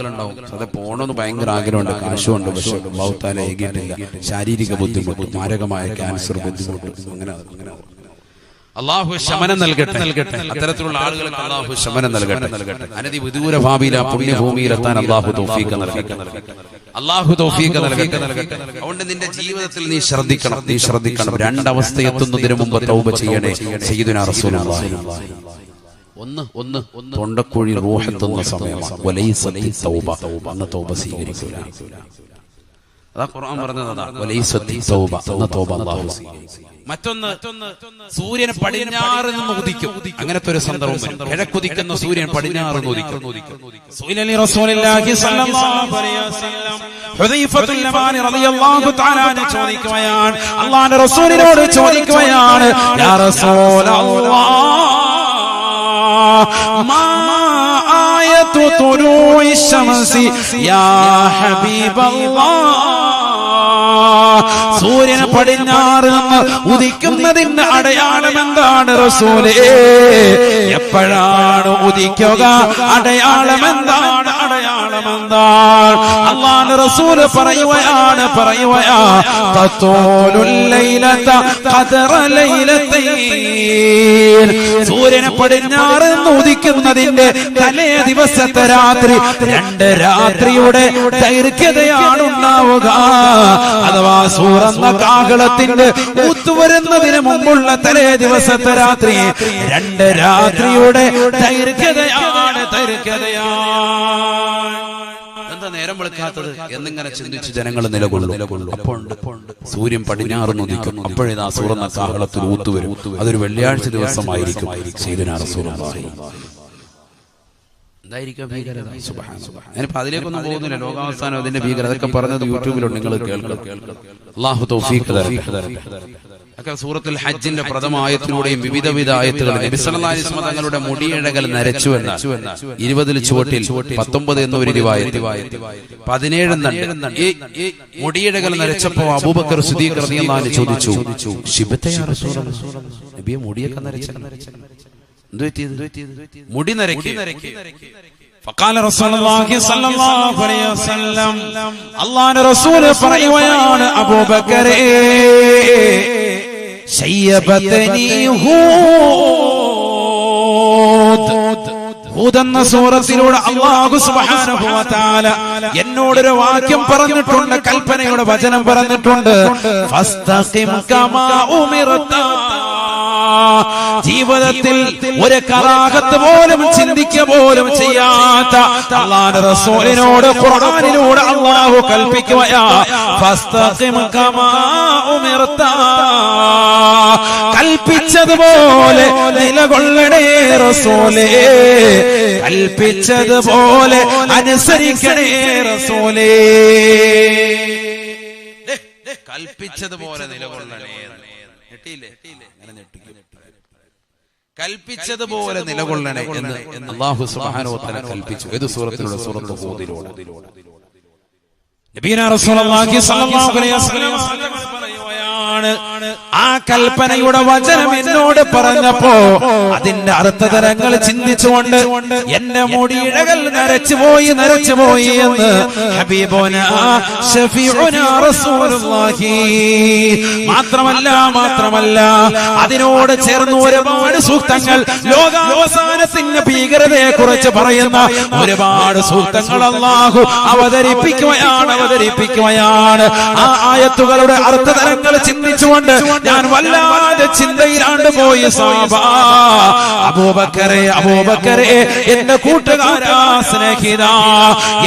അത് പോണമെന്ന് ഭയങ്കര ആഗ്രഹമുണ്ട്, കാശുണ്ട്, പക്ഷെ അല്ലാഹു തആല ഏകിയിട്ടില്ല. ശാരീരിക ബുദ്ധിമുട്ട്, മാരകമായ ക്യാൻസർ ബുദ്ധിമുട്ട്, അങ്ങനെ അള്ളാഹു ശമനം നൽകട്ടെ. അത്തരത്തിലുള്ള ആളുകൾക്ക് അള്ളാഹു ശമനം നൽകട്ടെ. അനധി വിദൂര ഭാവിയില പുണ്യഭൂമിയിലെത്താൻ അള്ളാഹു തൗഫീഖ് നൽകട്ടെ. അള്ളാഹു തൗഫീഖ് നൽകട്ടെ. അതുകൊണ്ട് നിന്റെ ജീവിതത്തിൽ നീ ശ്രദ്ധിക്കണം. രണ്ടവസ്ഥയെത്തുന്നതിന് മുമ്പ് തൗബ ചെയ്യണേ. സയ്യിദുനാ റസൂലുള്ളാഹി ഒന്ന് തൊണ്ടക്കുഴി റൂഹെത്തുന്ന സമയമാണ്. വലൈസത്തി തൗബ, അന്ന് തൗബ സ്വീകരിക്കൂല. അതാ ഖുർആൻ പറഞ്ഞതാ, വലൈസത്തി തൗബ, അന്ന് തൗബ അല്ലാഹു സ്വീകരിക്കും. മറ്റൊന്ന് സൂര്യൻ പടിഞ്ഞാറ് നിന്ന് ഉദിക്കും. അങ്ങനത്തെ ഒരു സന്ദർഭം വരും. കിഴക്കുദിക്കുന്ന സൂര്യൻ പടിഞ്ഞാറ് നിന്ന് ഉദിക്കും. സുഇലലി റസൂലുള്ളാഹി സ്വല്ലല്ലാഹു അലൈഹി വസല്ലം ഹുദൈഫത്തുൽ യമാനി റളിയല്ലാഹു തആല അൻഹു ചോദിക്കുകയാണ്, അല്ലാഹുവിന്റെ റസൂലിനോട് ചോദിക്കുകയാണ്, യാ റസൂലല്ലാഹ് മാ ആയതു തുലൂഇ ശംസി യാ ഹബീബല്ലാഹ്, സൂര്യൻ പടിഞ്ഞാറ് നിന്ന് ഉദിക്കുന്നതിന്റെ അടയാളം എന്താണ് റസൂലേ? എപ്പോഴാണ് ഉദിക്കുക? അടയാളം എന്താണ്? അല്ലാഹുവിന്റെ റസൂല് പറയുകയാണ് തത്തൂലുൽ ലൈലത ഖദറ ലൈലതൈൻ, സൂര്യൻ പടിഞ്ഞാറ് നിന്ന് ഉദിക്കുന്നതിന്റെ തലേ ദിവസത്തെ രാത്രി 2 രാത്രിയുടെ ദൈർഘ്യതയാണ് ഉണ്ടാവുക. അഥവാ സൂറന്ന കാഹളത്തിന്റെ ഊത്തുവരുന്നതിന് മുമ്പുള്ള തലേ ദിവസത്തെ രാത്രി 2 രാത്രിയുടെ ദൈർഘ്യതയാണ്. എന്താ നേരം വെളുക്കാത്തത് എന്നിങ്ങനെ ചിന്തിച്ച് ജനങ്ങൾ നിലകൊള്ളും. അപ്പോൾ സൂര്യൻ പടിഞ്ഞാറ് ഉദിക്കും. അപ്പോഴേതാ സൂറന്ന കാഹളത്തിൽ ഊത്തുവരും. അതൊരു വെള്ളിയാഴ്ച ദിവസമായിരിക്കും. സയ്യിദുനാ റസൂലുള്ളാഹി എന്തായിരിക്കും ഭീകരത? ഞാനിപ്പോ അതിലേക്കൊന്നും പോകുന്നില്ല. ലോകാവസാനം അതിന്റെ ഭീകരത അതൊക്കെ പറഞ്ഞത് യൂട്യൂബിലുണ്ട്, നിങ്ങൾ കേൾക്കണം. അല്ലാഹു തൗഫീഖ് തരട്ടെ. ഒക്കെ സൂറത്തുൽ ഹജ്ജിന്റെ പ്രഥമ ആയത്തിലൂടെയും വിവിധ ആയത്തുകൾ നബി സല്ലല്ലാഹു അലൈഹി വസല്ലം തങ്ങളുടെ മുടിയിഴകൾ നരച്ചു എന്ന 20 ചുവട്ടിൽ 19 എന്നൊരു റിവായത്ത്, 17 ഈ മുടിയിഴകൾ നരച്ചപ്പോ അബൂബക്കർ സിദ്ദീഖ് റളിയല്ലാഹു അൻഹു ചോദിച്ചു, ശിബത യാ റസൂലല്ലാഹ്, നബിയെ മുടിയൊക്കെ നരച്ചു, മുടി നരക്കി. فقال رسول الله صلى الله عليه وسلم, അല്ലാഹുവിന്റെ റസൂൽ പറയുകയാണ്, അബൂബക്കറേ ശയ്യബതനി ഹൂദ് എന്ന സൂറത്തിലൂടെ അല്ലാഹു സുബ്ഹാനഹു വ തആല എന്നോടൊരു വാക്യം പറഞ്ഞിട്ടുണ്ട്, കൽപ്പനയുടെ വചനം പറഞ്ഞിട്ടുണ്ട്, ഫസ്തഖിം കമാ ഉമിർത. ജീവിതത്തിൽ ഒരു കറാഹത്ത് പോലും ചിന്തിക്കുക പോലും ചെയ്യാത്ത അല്ലാഹുവിന്റെ റസൂലിനോട് ഖുർആനിലൂടെ അല്ലാഹു കൽപ്പിക്കുകയാ, ഫസ്തഖിം കമാ ഉമിർത, കൽപ്പിച്ചതുപോലെ നിലകൊള്ളണേ റസൂലേ, കൽപ്പിച്ചതുപോലെ അനുസരിക്കണേ റസൂലേ, കൽപ്പിച്ചതുപോലെ നിലകൊള്ളണേ. കൽപ്പിച്ചതുപോലെ നിലകൊള്ളണേ എന്ന് അല്ലാഹു സുബ്ഹാനഹു വ തആല കൽപ്പിച്ചു. ഏത് സൂറത്തിലൂടെ? സൂറത്തുൽ ഹൂദിലൂടെ. നബിയനാ റസൂലുള്ളാഹി സ്വല്ലല്ലാഹു അലൈഹി വസല്ലം പറയുകയാണ്, ആ കൽപ്പനയുടെ വചനം എന്നോട് പറഞ്ഞപ്പോ അതിന്റെ അർത്ഥതലങ്ങൾ ചിന്തിച്ചുകൊണ്ട് എന്റെ മുടിയിഴകൾ നരച്ചുപോയി എന്ന് ഹബീബുനാ ശഫീഉനാ റസൂലുള്ളാഹി. മാത്രമല്ല അതിനോട് ചേർന്ന് ഒരുപാട് സൂക്തങ്ങൾ, ലോകാവസാനത്തിന്റെ ഭീകരതയെ കുറിച്ച് പറയുന്ന ഒരുപാട് സൂക്തങ്ങൾ അല്ലാഹു അവതരിപ്പിക്കുകയാണ്. ആ ആയത്തുകളുടെ അർത്ഥതലങ്ങൾ ചിന്തിച്ചുകൊണ്ട് ഞാൻ വല്ലാതെ ചിന്തയിലാണ്ട് പോയി. അബൂബക്കറെ എന്റെ കൂട്ടുകാരാ, സ്നേഹിതാ,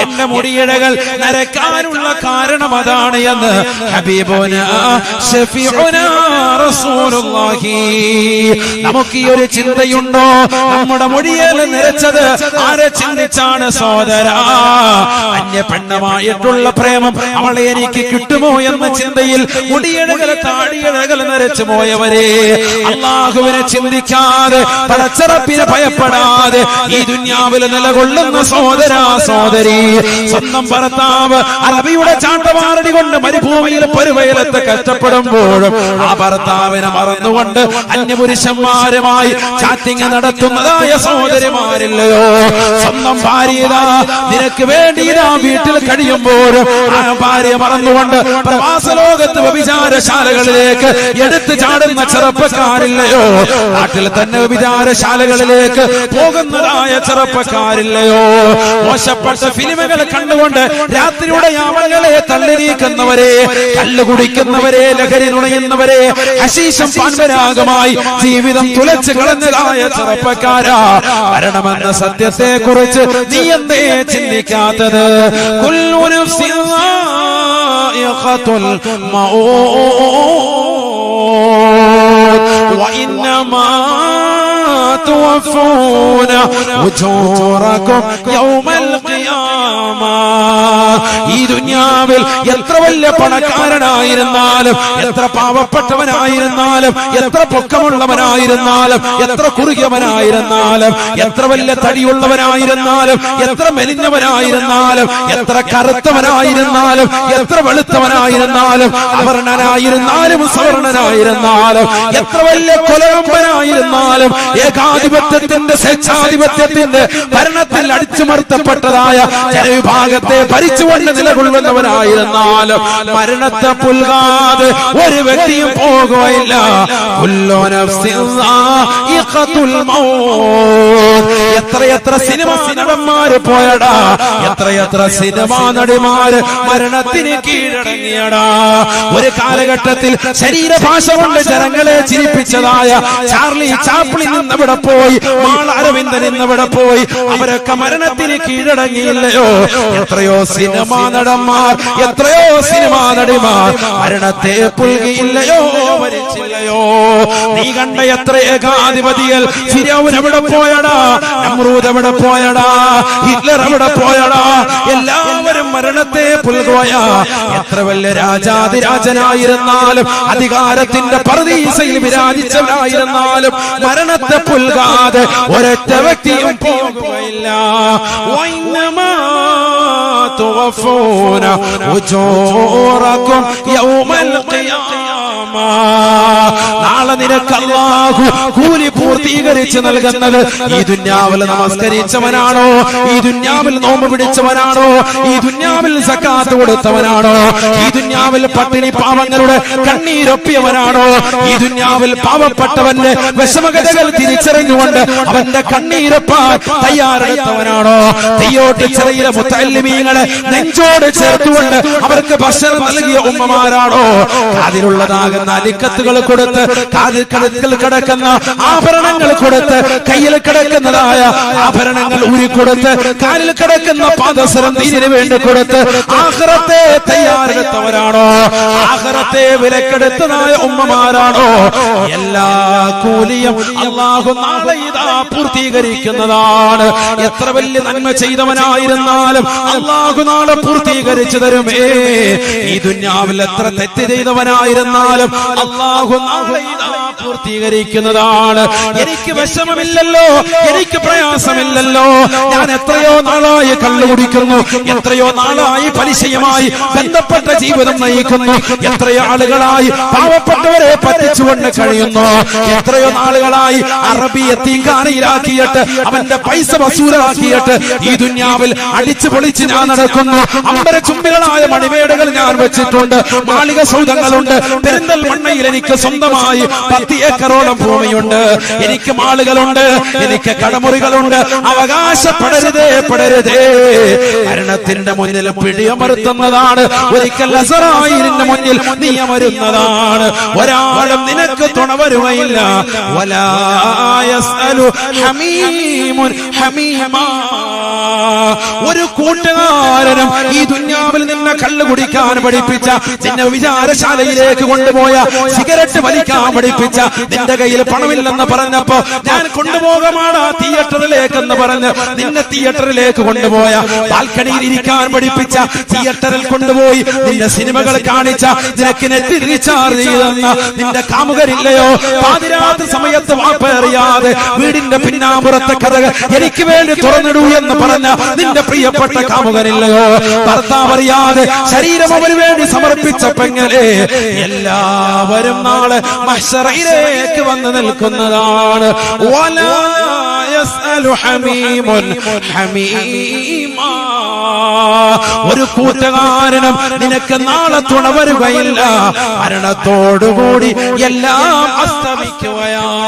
എന്റെ മുടിയിഴകൾ നരക്കാനുള്ള കാരണം അതാണ് എന്ന് ഹബീബുനാ ശഫീഉനാ റസൂലുള്ളാഹി. നമുക്ക് ഈ ഒരു ചിന്തയുണ്ടോ? നമ്മുടെ മുടിയിൽ നിരച്ചത് ആരെ ചിന്തിച്ചാണ് സഹോദരാ? അന്യ പെണ്ണമായിട്ടുള്ള പ്രേമം അവളെ എനിക്ക് കിട്ടുമോ എന്ന ചിന്തയിൽ മുടിയിഴകൾ താടിയിഴകൾ നരച്ചു പോയവരെ, അല്ലാഹുവിനെ ചിന്തിക്കാതെ പടച്ചറപ്പിനെ ഭയപ്പെടാതെ ഈ ദുനിയാവിൽ നിലകൊള്ളുന്ന സഹോദരാ സഹോദരി, സ്വന്തം ഭർത്താവ് അറബിയുടെ ചാട്ടവാറടി കൊണ്ട് മരുഭൂമിയിൽ പരുവയിലത്ത് കഷ്ടപ്പെടുമ്പോഴും ആ ഭർത്താവിനെ മറന്നുകൊണ്ട് അന്യപുരുഷന്മാരുമായി ചാറ്റിംഗ് നടത്തുന്നതായ സഹോദരിമാരില്ലയോ? സ്വന്തം ഭാര്യ നിനക്ക് വേണ്ടി വീട്ടിൽ കഴിയുമ്പോഴും ആ ഭാര്യ മറന്നുകൊണ്ട് പ്രവാസ ലോകത്ത് വ്യഭിചാരശാലകളിലേക്ക് നരകത്തിലേക്ക് എടുത്തു ചാടുന്ന ചെറുപ്പക്കാരില്ലയോ? നാട്ടിൽ തന്നെ വിചാരശാലകളിലേക്ക് പോകുന്നതായ ചെറുപ്പക്കാരില്ലയോ? മോശപ്പെട്ട ഫിലിമുകൾ കണ്ടുകൊണ്ട് രാത്രിയുടെ യാമങ്ങളെ തള്ളി നീക്കുന്നവരെ, കല്ല് കുടിക്കുന്നവരെ, ലഹരി നുണയുന്നവരെ, ഹശീശം പാൻപരാഗമായി ജീവിതം തുലച്ചു കളഞ്ഞതായ ചെറുപ്പക്കാരാ, മരണമെന്ന സത്യത്തെ കുറിച്ച് നീ എന്തേ ചിന്തിക്കാത്തത്? കുല്ലു നഫ്സിൻ ദാഇഖത്തുൽ മൗത് വഇന്നമാ തുവഫൂന ഉജൂറകും യൗമൽ ഖിയാമ. ഈ ദുനിയാവിൽ എത്ര വലിയ പണക്കാരനായിരുന്നാലും, എത്ര പാവപ്പെട്ടവനായിരുന്നാലും, എത്ര പൊക്കമുള്ളവനായിരുന്നാലും, എത്ര കുറുകിയവനായിരുന്നാലും, എത്ര വലിയ തടിയുള്ളവനായിരുന്നാലും, എത്ര മെലിഞ്ഞവനായിരുന്നാലും, എത്ര കറുത്തവനായിരുന്നാലും, എത്ര വെളുത്തവനായിരുന്നാലും, അവർണനായിരുന്നാലും സവർണനായിരുന്നാലും, എത്ര വലിയ കൊലകമ്പനായിരുന്നാലും, ഏകാധിപത്യത്തിന്റെ സ്വേച്ഛാധിപത്യത്തിന്റെ ഭരണത്തിൽ അടിച്ചുമർത്തപ്പെട്ടതായ ജനവിഭാഗത്തെ ഭരിച്ചുകൊണ്ട് നിലകൊള്ളുന്നവനായിരുന്നാലും മരണത്തെ പുൽകാതെ ഒരു വ്യക്തിയും പോകുകയില്ല. എത്രയെത്ര സിനിമാ നടന്മാര് പോയടാ, എത്രയെത്ര സിനിമാ നടിമാര് മരണത്തിന് കീഴടങ്ങിയടാ. ഒരു കാലഘട്ടത്തിൽ ശരീരഭാഷ കൊണ്ട് ജനങ്ങളെ ചിരിപ്പിച്ചതായ ചാർലി ചാപ്ലിൻ ഇന്നവിടെ പോയി, മാൾ അരവിന്ദൻ ഇന്നവിടെ പോയി, അവരൊക്കെ മരണത്തിന് കീഴടങ്ങിയില്ലയോ? എത്രയോ സിനിമാ നടന്മാർ, എത്രയോ സിനിമാ നടിമാർ മരണത്തെ പുൽകിയില്ലയോ, മരിച്ചില്ലയോ? നീ കണ്ട എത്ര ഏകാധിപതികൾ, ഫിറഔൻ എവിടെ പോയടാ, നമ്രൂദ് എവിടെ പോയടാ, ഹിറ്റ്ലർ എവിടെ പോയടാ? എല്ലാവരും മരണത്തെ പുൽകുകയാ. എത്ര വലിയ രാജാതിരാജനായിരുന്നാലും, അധികാരത്തിന്റെ പർദീസയിൽ വിരാജിച്ചവനായിരുന്നാലും മരണത്തെ പുൽകാതെ ഒരൊറ്റ വ്യക്തിയും പോകുകയില്ല. തുവഫൂന ഉജൂറകും യൗമൽ ഖിയാമ. നാളെ നിനക്ക് അല്ലാഹു കൂലി പൂർത്തീകരിച്ച് നൽകുന്നത് ഈ ദുനിയാവിൽ നമസ്കരിച്ചവനാണോ, ഈ ദുനിയാവിൽ നോമ്പ് പിടിച്ചവനാണോ, ഈ ദുനിയാവിൽ സക്കാത്ത് കൊടുത്തവനാണോ, ഈ ദുനിയാവിൽ പട്ടിണി പാവങ്ങളുടെ കണ്ണീരൊപ്പിയവനാണോ, ഈ ദുനിയാവിൽ പാവപ്പെട്ടവന്റെ വിഷമകഥകൾ തിരിച്ചറിഞ്ഞുകൊണ്ട് അവന്റെ കണ്ണീരൊപ്പാൻ തയ്യാറെടുത്തവനാണോ, തെയ്യോട്ട് ചെറിയ മുത്തല്ലിമീങ്ങളെ നെഞ്ചോട് ചേർത്തുകൊണ്ട് അവർക്ക് ഭക്ഷണം നൽകിയ ഉമ്മമാരാണോ, കാതിലുള്ളതാകുന്ന അലിക്കത്തുകൾ കൊടുത്ത്, കാതിൽ കിടക്കുന്ന ആഭരണങ്ങൾ കൊടുത്ത്, കയ്യിൽ കിടക്കുന്നതായ ആഭരണങ്ങൾ ഊരിക്കൊടുത്ത്, കാലിൽ കിടക്കുന്ന പാദസരം ദീനിനു വേണ്ടി കൊടുത്ത് ആഖിറത്തെ തയ്യാറെടുത്തവരാണോ, ആഖിറത്തെ വിലക്കെടുത്തതായ ഉമ്മമാരാണോ? എല്ലാ കൂലിയും അല്ലാഹു നാളെ ഇതാ പൂർത്തീകരിക്കുന്നതാണ്. എത്ര വലിയ നന്മ ചെയ്തവനായിരുന്നാലും അല്ലാഹു നാളെ പൂർത്തീകരിച്ചു തരുമേ. ഈ ദുനിയാവിൽ എത്ര തെറ്റ് ചെയ്തവനായിരുന്നാലും അല്ലാഹു നാളെ ഇതാ പൂർത്തീകരിക്കുന്നതാണ്. എനിക്ക് വിഷമമില്ലല്ലോ, എനിക്ക് പ്രയാസമില്ലല്ലോ, ഞാൻ എത്രയോ നാളായി കള്ളു കുടിക്കുന്നു, എത്രയോ നാളായി പലിശയുമായി ബന്ധപ്പെട്ട ജീവിതം നയിക്കുന്നു, എത്രയോ ആളുകളായി പാവപ്പെട്ടവരെ പറ്റിച്ചുകൊണ്ട് കഴിയുന്നു, എത്രയോ നാളുകളായി അറബി യത്തീംഖാനയിലാക്കിയിട്ട് അവന്റെ പൈസ വസൂലാക്കിയിട്ട് ഈ ദുനിയാവിൽ അടിച്ചു പൊളിച്ച് ഞാൻ നടക്കുന്നു. അമ്പര ചുംബികളായ മണിമേടുകൾ ഞാൻ വെച്ചിട്ടുണ്ട്, മാളിക സൗധങ്ങളുണ്ട്, പെരിന്തൽമണ്ണയിൽ എനിക്ക് സ്വന്തമായി 10 ഏക്കറോളം ഭൂമിയുണ്ട്, എനിക്ക് മാളുകളുണ്ട്, എനിക്ക് കടമുറികളുണ്ട്. അവകാശപ്പെടരുതേ, പെടരുതേ. മരണത്തിന്റെ മുന്നിൽ പിടിയമറുത്തുന്നതാണ്, ഒരിക്കൽ അസറായിലിന്റെ മുന്നിൽ നീ അമരുന്നതാണ്. ഒരാളും നിനക്ക് തുണ വരുകയില്ല. വലാ യസ്അലു ഹമീമുൻ ഹമീമാ. ഒരു കൂട്ടുകാരനും ഈ ദുനിയാവിൽ നിന്നെ കള്ളു കുടിക്കാൻ പഠിപ്പിച്ച, നിന്നെ വിചാരശാലയിലേക്ക് കൊണ്ടുപോയ, സിഗരറ്റ് വലിക്കാൻ പഠിപ്പിച്ച, നിന്റെ കയ്യിൽ പണമില്ലെന്ന് പറഞ്ഞപ്പോ ഞാൻ കൊണ്ടുപോകമാടാ തിയേറ്ററിലേക്ക് എന്ന് പറഞ്ഞ് നിന്നെ തിയേറ്ററിലേക്ക് കൊണ്ടുപോയ, ബാൽക്കണിയിൽ ഇരിക്കാൻ പഠിപ്പിച്ച, തിയേറ്ററിൽ കൊണ്ടുപോയി നിന്റെ സിനിമകൾ കാണിച്ച, നിനക്ക് നെറ്റ് റീചാർജ് ചെയ്തെന്ന നിന്റെ കാമുകരില്ലയോ? പാതിരാത്രി സമയത്ത് വാപ്പേറിയാതെ വീടിന്റെ പിന്നാമ്പുറത്തെ കഥകൾ എനിക്ക് വേണ്ടി തുറന്നിടൂ എന്ന് പറഞ്ഞ നിന്റെ പ്രിയപ്പെട്ട കാമുകനില്ലയോ? ഭർത്താവ് അറിയാതെ ശരീരം അവന് വേണ്ടി സമർപ്പിച്ച പെങ്ങളെ, എല്ലാവരും നാളെ മഹ്ശറയിലേക്ക് വന്ന് നിൽക്കുന്നതാണ്. വലാ യസ്അലു ഹമീമുൻ ഹമീമാ. ഒരു കൂട്ടുകാരനും നിനക്ക് നാളെ തുണ വരുകയില്ല. മരണത്തോടുകൂടി എല്ലാം അസ്തമിക്കുകയാണ്.